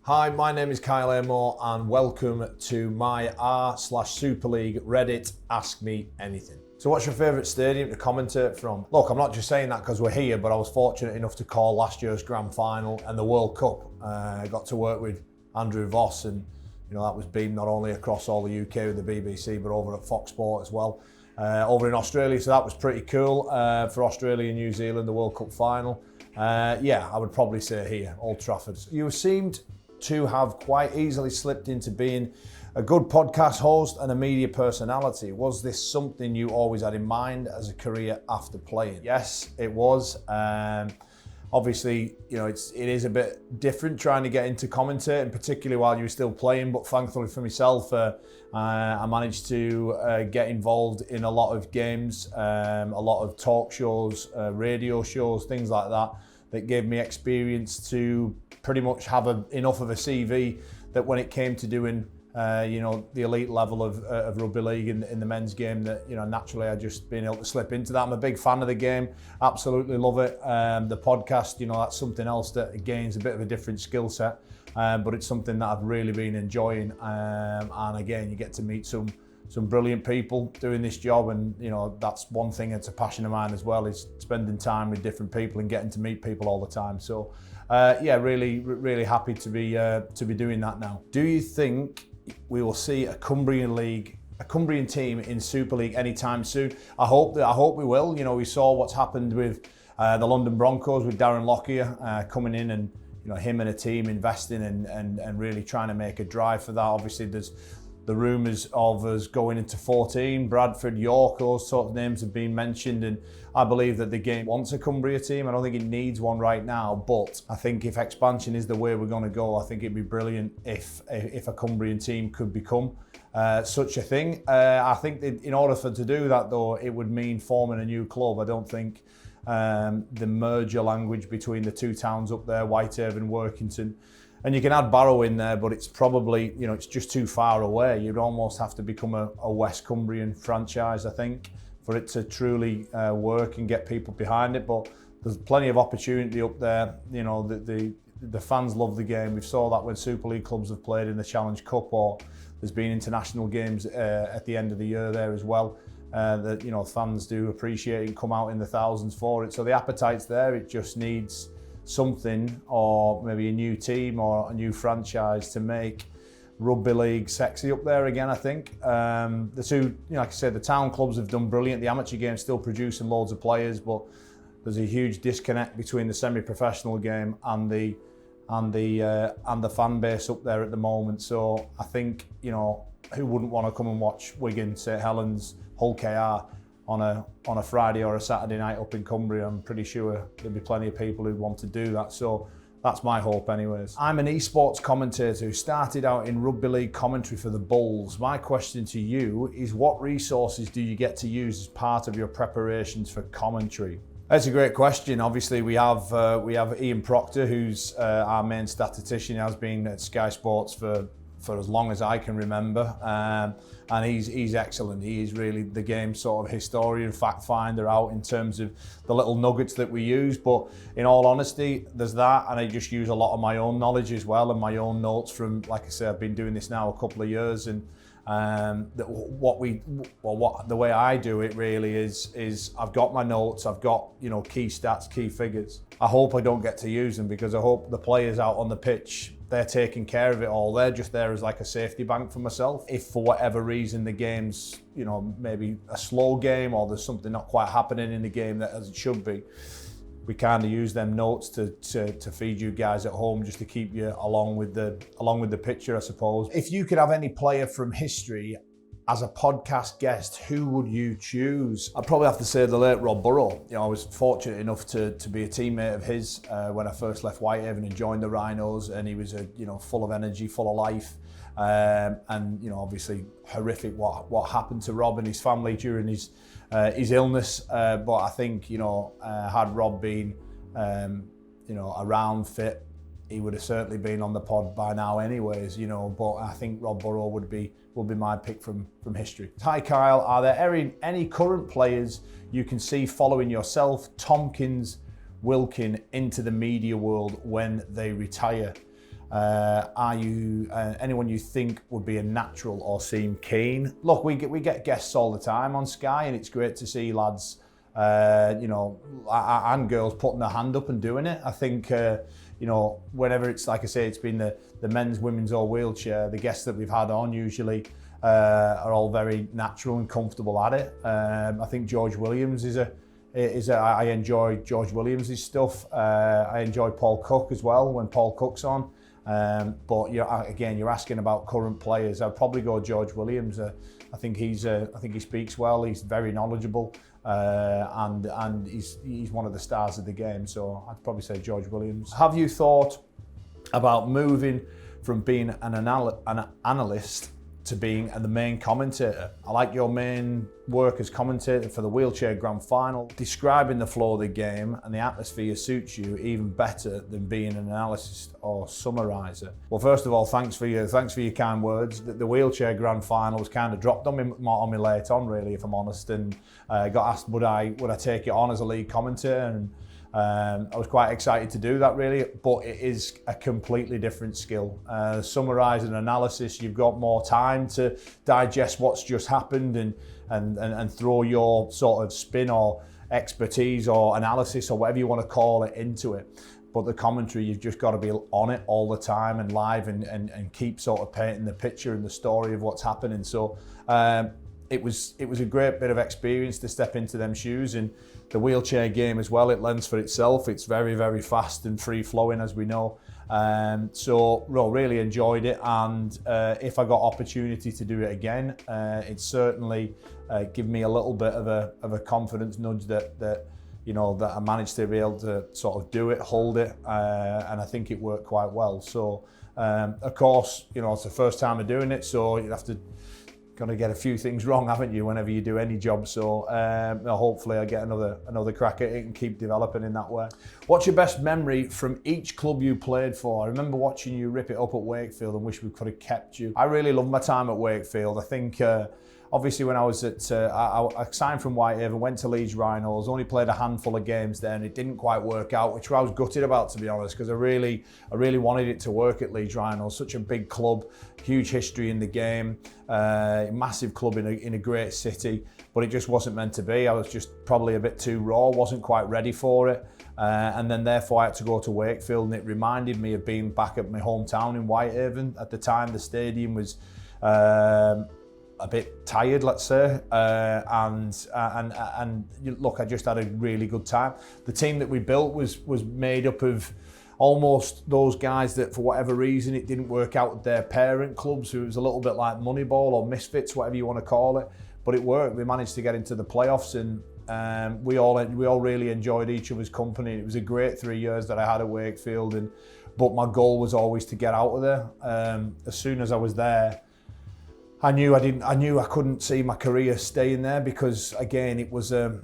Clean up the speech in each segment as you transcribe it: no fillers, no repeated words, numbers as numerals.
Hi, my name is Kyle Amor and welcome to my r/Super League Reddit Ask Me Anything. So what's your favourite stadium to commentate from? Look, I'm not just saying that because we're here, but I was fortunate enough to call last year's Grand Final and the World Cup. I got to work with Andrew Voss, and that was beamed not only across all the UK with the BBC, but over at Fox Sport as well, over in Australia. So that was pretty cool for Australia and New Zealand, the World Cup final. Yeah, I would probably say here, Old Trafford. You seemed to have quite easily slipped into being a good podcast host and a media personality. Was this something you always had in mind as a career after playing? Yes, it was. Obviously, it is a bit different trying to get into commentating, particularly while you were still playing. But thankfully for myself, I managed to get involved in a lot of games, a lot of talk shows, radio shows, things like that, that gave me experience to pretty much have enough of a CV that when it came to doing the elite level of rugby league in the men's game, that naturally I just been able to slip into that. I'm a big fan of the game, absolutely love it. The podcast, that's something else that gains a bit of a different skill set, but it's something that I've really been enjoying. And again, you get to meet some brilliant people doing this job, and that's one thing that's a passion of mine as well, is spending time with different people and getting to meet people all the time. So yeah, really happy to be doing that now. Do you think we will see a Cumbrian team in Super League anytime soon? I hope we will. We saw what's happened with the London Broncos with Darren Lockyer coming in, and him and a team investing and really trying to make a drive for that. Obviously, there's the rumours of us going into 14, Bradford, York, those sort of names have been mentioned, and I believe that the game wants a Cumbria team. I don't think it needs one right now, but I think if expansion is the way we're going to go, I think it'd be brilliant if a Cumbrian team could become such a thing. I think that in order to do that, though, it would mean forming a new club. I don't think the merger language between the two towns up there, Whitehaven, Workington, and you can add Barrow in there, but it's probably, it's just too far away. You'd almost have to become a West Cumbrian franchise, I think, for it to truly work and get people behind it. But there's plenty of opportunity up there. The fans love the game. We saw that when Super League clubs have played in the Challenge Cup, or there's been international games at the end of the year there as well. That fans do appreciate and come out in the thousands for it. So the appetite's there. It just needs something, or maybe a new team or a new franchise to make rugby league sexy up there again, I think. The two, like I said, the town clubs have done brilliant. The amateur game's still producing loads of players, but there's a huge disconnect between the semi-professional game and the fan base up there at the moment. So I think, who wouldn't want to come and watch Wigan, St Helens, Hull KR on a Friday or a Saturday night up in Cumbria? I'm pretty sure there'll be plenty of people who want to do that. So that's my hope anyways. I'm an esports commentator who started out in rugby league commentary for the Bulls. My question to you is, what resources do you get to use as part of your preparations for commentary? That's a great question. Obviously, we have Ian Proctor, who's our main statistician. He has been at Sky Sports for as long as I can remember, and he's excellent. He is really the game sort of historian, fact finder out in terms of the little nuggets that we use. But in all honesty, there's that, and I just use a lot of my own knowledge as well and my own notes from, like I said, I've been doing this now a couple of years, and the way I do it really is I've got my notes, I've got key stats, key figures. I hope I don't get to use them, because I hope the players out on the pitch, they're taking care of it all. They're just there as like a safety bank for myself. If for whatever reason the game's maybe a slow game, or there's something not quite happening in the game that as it should be, we kind of use them notes to feed you guys at home, just to keep you along with the picture, I suppose. If you could have any player from history as a podcast guest, who would you choose? I'd probably have to say the late Rob Burrow. I was fortunate enough to be a teammate of his when I first left Whitehaven and joined the Rhinos, and he was full of energy, full of life, and obviously horrific what happened to Rob and his family during his illness. But I think had Rob been around fit, he would have certainly been on the pod by now anyways, but I think Rob Burrow would be my pick from history. Hi Kyle, are there any current players you can see following yourself, Tompkins, Wilkin into the media world when they retire? Are you anyone you think would be a natural or seem keen? Look, we get guests all the time on Sky, and it's great to see lads, and girls putting their hand up and doing it. I think, whenever it's, like I say, it's been the men's, women's or wheelchair, the guests that we've had on usually are all very natural and comfortable at it. I think George Williams I enjoy George Williams' stuff. I enjoy Paul Cook as well when Paul Cook's on. But you're asking about current players. I'd probably go George Williams. I think he speaks well. He's very knowledgeable, and he's one of the stars of the game. So I'd probably say George Williams. Have you thought about moving from being an analyst to being the main commentator? I like your main work as commentator for the wheelchair grand final. Describing the flow of the game and the atmosphere suits you even better than being an analyst or summariser. Well, first of all, thanks for your kind words. The wheelchair grand final was kind of dropped on me late on, really, if I'm honest, and got asked would I take it on as a lead commentator, and I was quite excited to do that, really, but it is a completely different skill. Summarising analysis, you've got more time to digest what's just happened and throw your sort of spin or expertise or analysis or whatever you want to call it into it. But the commentary, you've just got to be on it all the time and live and keep sort of painting the picture and the story of what's happening. So it was a great bit of experience to step into them shoes. And the wheelchair game as well, it lends for itself. It's very, very fast and free flowing, as we know. So really enjoyed it, and if I got opportunity to do it again, it certainly give me a little bit of a confidence nudge that I managed to be able to sort of do it, hold it, and I think it worked quite well. So of course, it's the first time of doing it, so you have to got to get a few things wrong, haven't you, whenever you do any job? So hopefully I get another crack at it and keep developing in that way. What's your best memory from each club you played for? I remember watching you rip it up at Wakefield and wish we could have kept you. I really loved my time at Wakefield. I think obviously when I was at, I signed from Whitehaven, went to Leeds Rhinos, only played a handful of games there, and it didn't quite work out, which I was gutted about, to be honest, because I really wanted it to work at Leeds Rhinos. Such a big club, huge history in the game, massive club in a great city, but it just wasn't meant to be. I was just probably a bit too raw, wasn't quite ready for it. And then therefore I had to go to Wakefield, and it reminded me of being back at my hometown in Whitehaven. At the time, the stadium was a bit tired, let's say, and look, I just had a really good time. The team that we built was made up of almost those guys that, for whatever reason, it didn't work out with their parent clubs, so it was a little bit like Moneyball or Misfits, whatever you want to call it, but it worked. We managed to get into the playoffs, and we all really enjoyed each other's company. It was a great 3 years that I had at Wakefield, but my goal was always to get out of there. As soon as I was there, I knew I couldn't see my career staying there, because again, it was a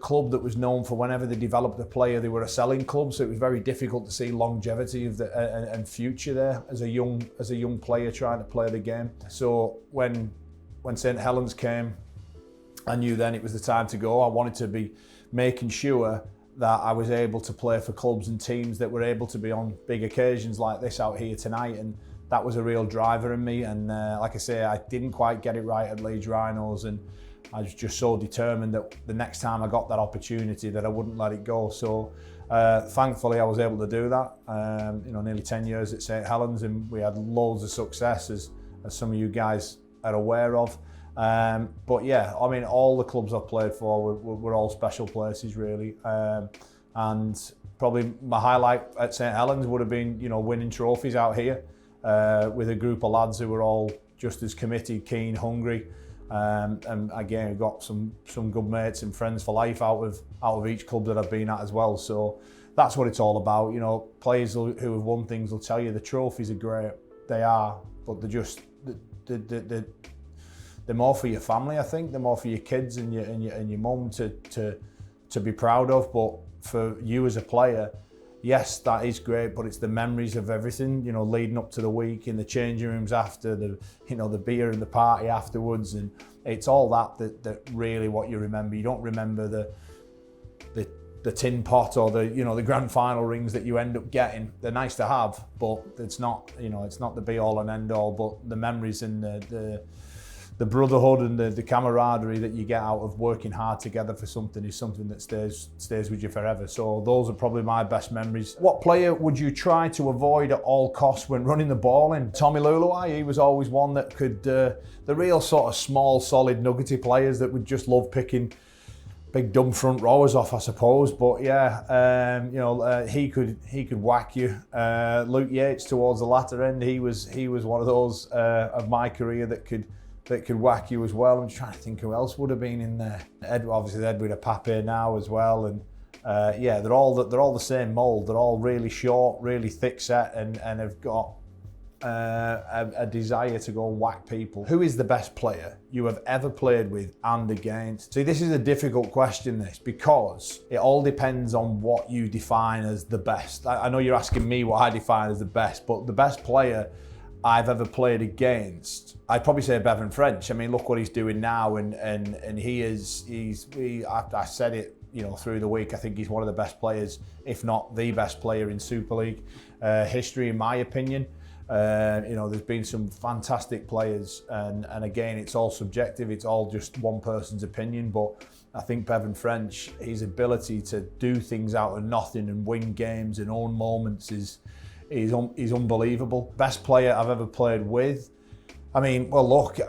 club that was known for, whenever they developed a player, they were a selling club, so it was very difficult to see longevity of and future there as a young player trying to play the game. So when St Helens came, I knew then it was the time to go. I wanted to be making sure that I was able to play for clubs and teams that were able to be on big occasions like this out here tonight, and that was a real driver in me. And like I say, I didn't quite get it right at Leeds Rhinos, and I was just so determined that the next time I got that opportunity that I wouldn't let it go. So thankfully I was able to do that. Nearly 10 years at St Helens, and we had loads of success, as some of you guys are aware of. But yeah, I mean, all the clubs I've played for were all special places, really. And probably my highlight at St Helens would have been, winning trophies out here with a group of lads who were all just as committed, keen, hungry. And again, we've got some good mates and friends for life out of each club that I've been at as well. So that's what it's all about. Players who have won things will tell you the trophies are great. They are, but they're just they're more for your family, I think. They're more for your kids and your mum to be proud of. But for you as a player, yes, that is great, but it's the memories of everything, leading up to the week, in the changing rooms after, the beer and the party afterwards, and it's all that really what you remember. You don't remember the the tin pot or the, the grand final rings that you end up getting. They're nice to have, but it's not, it's not the be all and end all. But the memories and the brotherhood and the camaraderie that you get out of working hard together for something is something that stays with you forever. So those are probably my best memories. What player would you try to avoid at all costs when running the ball in? Tommy Luluai, he was always one that could, the real sort of small, solid, nuggety players that would just love picking big dumb front rowers off, I suppose. But yeah, he could whack you. Luke Yates towards the latter end, he was one of those of my career that could whack you as well. I'm trying to think who else would have been in there. Obviously Edwin Apape now as well, and yeah, they're all the same mould. They're all really short, really thick set, and have got a desire to go and whack people. Who is the best player you have ever played with and against? See, this is a difficult question, this, because it all depends on what you define as the best. I know you're asking me what I define as the best, but the best player I've ever played against, I'd probably say Bevan French. I mean, look what he's doing now, and I said it, through the week. I think he's one of the best players, if not the best player in Super League history, in my opinion. There's been some fantastic players, and again, it's all subjective. It's all just one person's opinion, but I think Bevan French, his ability to do things out of nothing and win games and own moments is unbelievable. Best player I've ever played with. I mean, well, look,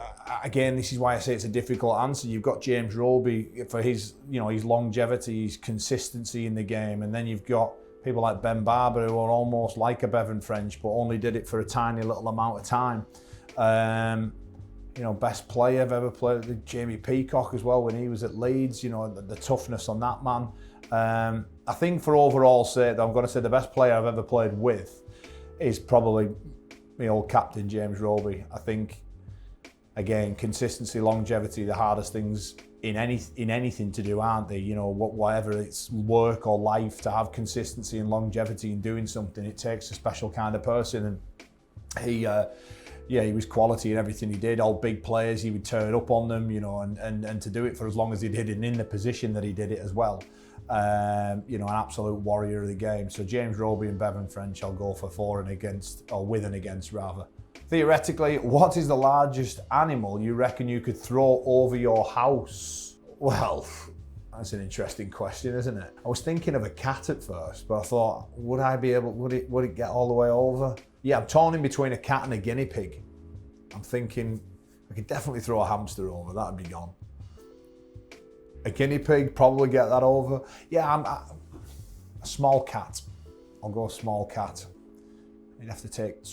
again, this is why I say it's a difficult answer. You've got James Rugby for his longevity, his consistency in the game, and then you've got people like Ben Barber, who are almost like a Bevan French, but only did it for a tiny little amount of time. Best player I've ever played with, Jamie Peacock as well when he was at Leeds. The toughness on that man. I think for overall sake, I'm going to say the best player I've ever played with is probably my old captain, James Rugby. I think, again, consistency, longevity, the hardest things in anything to do, aren't they? Whatever it's work or life, to have consistency and longevity in doing something, it takes a special kind of person. And he was quality in everything he did. All big players, he would turn up on them, and to do it for as long as he did, and in the position that he did it as well. An absolute warrior of the game. So James Rugby and Bevan French, I'll go for and against, or with and against rather. Theoretically, what is the largest animal you reckon you could throw over your house? Well, that's an interesting question, isn't it? I was thinking of a cat at first, but I thought, would it get all the way over? Yeah, I'm torn in between a cat and a guinea pig. I'm thinking I could definitely throw a hamster over, that'd be gone. A guinea pig, probably get that over. Yeah, a small cat. I'll go small cat. You'd have to take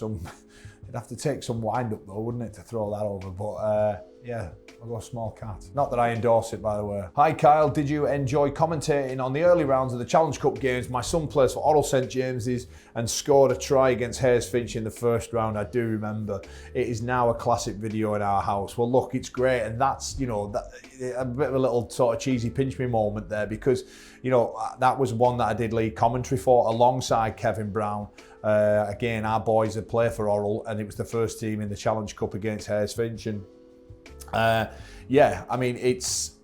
some wind up though, wouldn't it, to throw that over? But yeah, I'll go small cat. Not that I endorse it, by the way. Hi Kyle, did you enjoy commentating on the early rounds of the Challenge Cup games? My son plays for Oral St James's and scored a try against Hayes Finch in the first round. I do remember. It is now a classic video in our house. Well, look, it's great, and that's a bit of a little sort of cheesy pinch me moment there, because that was one that I did lead commentary for alongside Kevin Brown. Again, our boys had played for Oral, and it was the first team in the Challenge Cup against Hayes Finch. And yeah, I mean, it's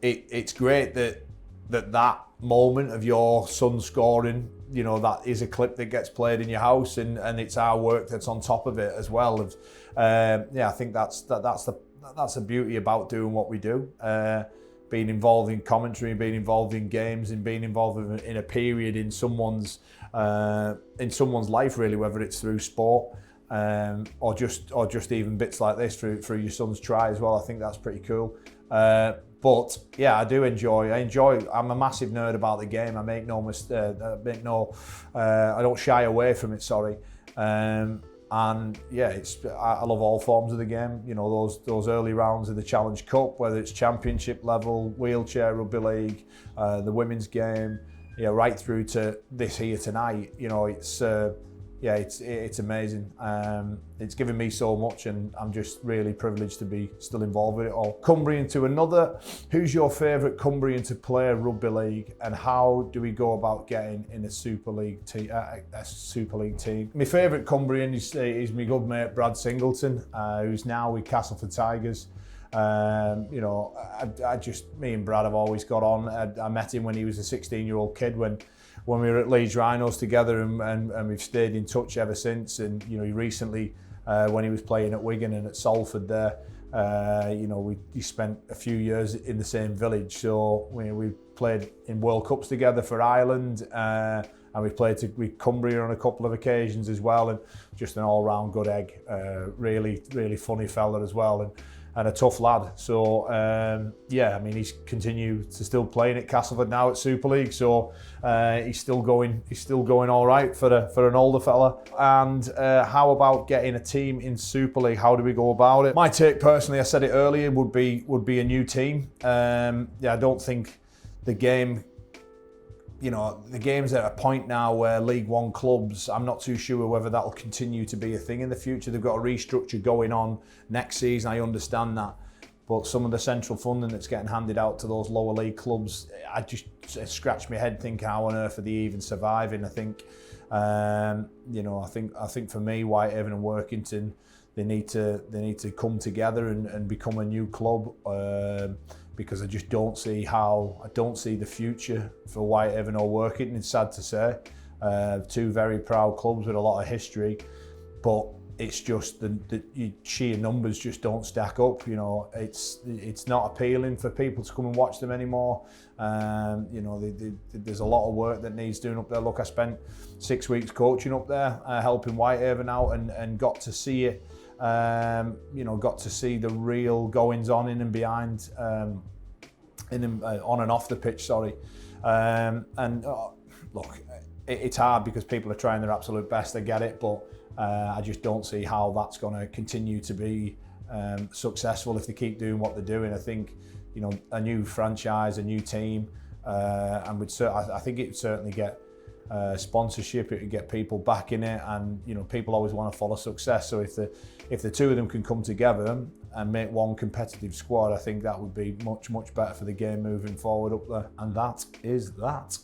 great that moment of your son scoring, that is a clip that gets played in your house, and it's our work that's on top of it as well. Yeah, I think that's the beauty about doing what we do. Being involved in commentary, being involved in games, and being involved in a period in someone's life, really, whether it's through sport or just even bits like this through your son's try as well. I think that's pretty cool. But yeah, I enjoy. I'm a massive nerd about the game. I make no mistake. I don't shy away from it. Sorry. And yeah, I love all forms of the game. Those early rounds of the Challenge Cup, whether it's championship level, wheelchair rugby league, the women's game, right through to this here tonight. It's amazing. It's given me so much, and I'm just really privileged to be still involved with it all. Cumbrian to another. Who's your favourite Cumbrian to play rugby league, and how do we go about getting in a Super League team? My favourite Cumbrian is my good mate Brad Singleton, who's now with Castleford Tigers. You know, me and Brad have always got on. I met him when he was a 16-year-old kid when we were at Leeds Rhinos together, and we've stayed in touch ever since. And you know, he recently, when he was playing at Wigan and at Salford there, you know, he spent a few years in the same village. So we played in World Cups together for Ireland, and we played with Cumbrian on a couple of occasions as well. And just an all-round good egg, really funny fella as well, and a tough lad. So yeah, I mean, he's continued to still playing at Castleford now at Super League. So he's still going all right for an older fella. And how about getting a team in Super League? How do we go about it? My take personally, I said it earlier, would be a new team. Yeah, I don't think the game. You know, the game's at a point now where League One clubs, I'm not too sure whether that'll continue to be a thing in the future. They've got a restructure going on next season, I understand that. But some of the central funding that's getting handed out to those lower league clubs, I just scratch my head thinking how on earth are they even surviving. I think, you know, I think for me, Whitehaven and Workington, they need to come together and become a new club. Because I just don't see the future for Whitehaven or Workington. It's sad to say, two very proud clubs with a lot of history, but it's just the sheer numbers just don't stack up. You know, it's not appealing for people to come and watch them anymore. You know, there's a lot of work that needs doing up there. Look, I spent 6 weeks coaching up there, helping Whitehaven out, and got to see it. You know, got to see the real goings on in and behind, on and off the pitch. Sorry, look, it's hard because people are trying their absolute best. I get it, but I just don't see how that's going to continue to be successful if they keep doing what they're doing. I think, you know, a new franchise, a new team, and I think it would certainly get sponsorship. It would get people back in it, and you know, people always want to follow success. So if the two of them can come together and make one competitive squad, I think that would be much better for the game moving forward up there. And that is that.